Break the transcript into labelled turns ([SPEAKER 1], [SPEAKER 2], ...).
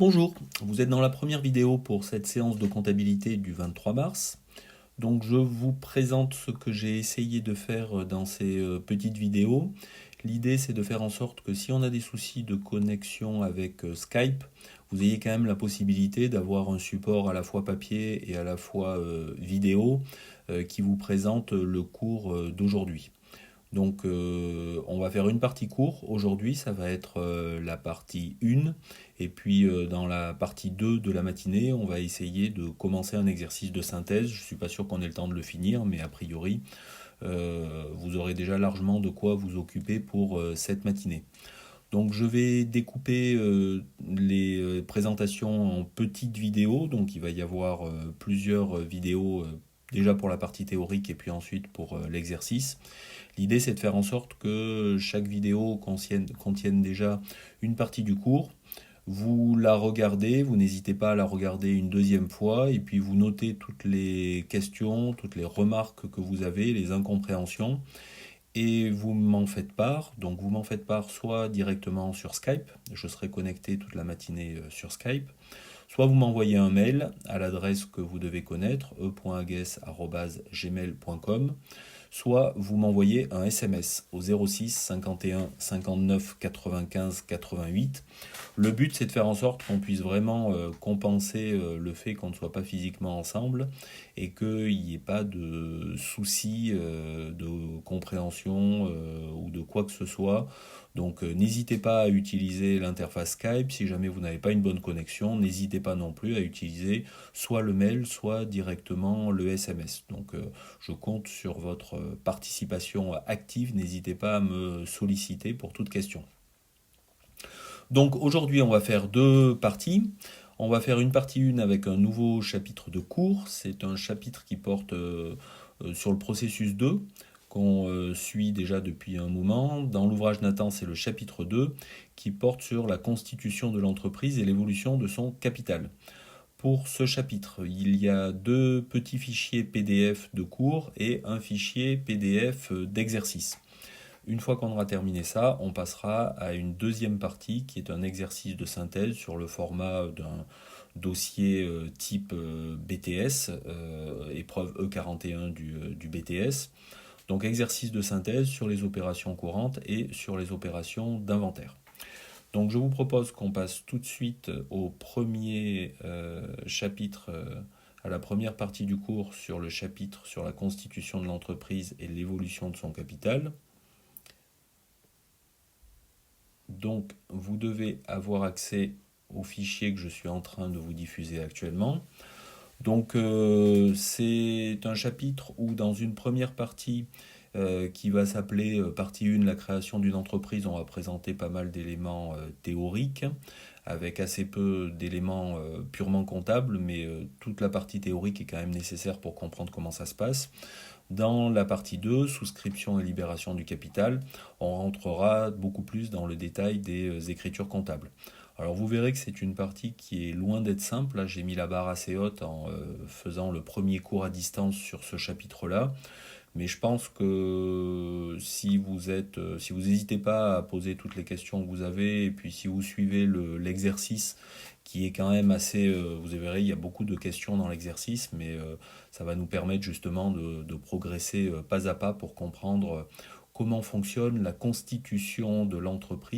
[SPEAKER 1] Bonjour, vous êtes dans la première vidéo pour cette séance de comptabilité du 23 mars. Donc je vous présente ce que j'ai essayé de faire dans ces petites vidéos. L'idée c'est de faire en sorte que si on a des soucis de connexion avec Skype, vous ayez quand même la possibilité d'avoir un support à la fois papier et à la fois vidéo qui vous présente le cours d'aujourd'hui. Donc on va faire une partie court. Aujourd'hui, ça va être la partie 1. Et puis dans la partie 2 de la matinée, on va essayer de commencer un exercice de synthèse. Je ne suis pas sûr qu'on ait le temps de le finir, mais a priori, vous aurez déjà largement de quoi vous occuper pour cette matinée. Donc je vais découper les présentations en petites vidéos. Donc il va y avoir plusieurs vidéos déjà pour la partie théorique et puis ensuite pour l'exercice. L'idée, c'est de faire en sorte que chaque vidéo contienne déjà une partie du cours. Vous la regardez, vous n'hésitez pas à la regarder une deuxième fois, et puis vous notez toutes les questions, toutes les remarques que vous avez, les incompréhensions, et vous m'en faites part. Donc vous m'en faites part soit directement sur Skype, je serai connecté toute la matinée sur Skype, soit vous m'envoyez un mail à l'adresse que vous devez connaître, e.agues@gmail.com, soit vous m'envoyez un SMS au 06 51 59 95 88. Le but, c'est de faire en sorte qu'on puisse vraiment compenser le fait qu'on ne soit pas physiquement ensemble et qu'il n'y ait pas de soucis de compréhension ou de quoi que ce soit. Donc n'hésitez pas à utiliser l'interface Skype. Si jamais vous n'avez pas une bonne connexion, n'hésitez pas non plus à utiliser soit le mail, soit directement le SMS. Donc je compte sur votre participation active. N'hésitez pas à me solliciter pour toute question. Donc aujourd'hui, on va faire deux parties. On va faire une partie 1 avec un nouveau chapitre de cours. C'est un chapitre qui porte sur le processus 2 qu'on suit déjà depuis un moment. Dans l'ouvrage Nathan, c'est le chapitre 2 qui porte sur la constitution de l'entreprise et l'évolution de son capital. Pour ce chapitre, il y a deux petits fichiers PDF de cours et un fichier PDF d'exercice. Une fois qu'on aura terminé ça, on passera à une deuxième partie qui est un exercice de synthèse sur le format d'un dossier type BTS, épreuve E41 du BTS. Donc exercice de synthèse sur les opérations courantes et sur les opérations d'inventaire. Donc je vous propose qu'on passe tout de suite au premier chapitre, à la première partie du cours sur le chapitre sur la constitution de l'entreprise et l'évolution de son capital. Donc, vous devez avoir accès au fichier que je suis en train de vous diffuser actuellement. Donc, c'est un chapitre où, dans une première partie qui va s'appeler partie 1, la création d'une entreprise, on va présenter pas mal d'éléments théoriques, avec assez peu d'éléments purement comptables, mais toute la partie théorique est quand même nécessaire pour comprendre comment ça se passe. Dans la partie 2, souscription et libération du capital, on rentrera beaucoup plus dans le détail des écritures comptables. Alors vous verrez que c'est une partie qui est loin d'être simple. Là, j'ai mis la barre assez haute en faisant le premier cours à distance sur ce chapitre-là. Mais je pense que si vous n'hésitez pas à poser toutes les questions que vous avez, et puis si vous suivez l'exercice qui est quand même assez, vous verrez, il y a beaucoup de questions dans l'exercice, mais ça va nous permettre justement de progresser pas à pas pour comprendre comment fonctionne la constitution de l'entreprise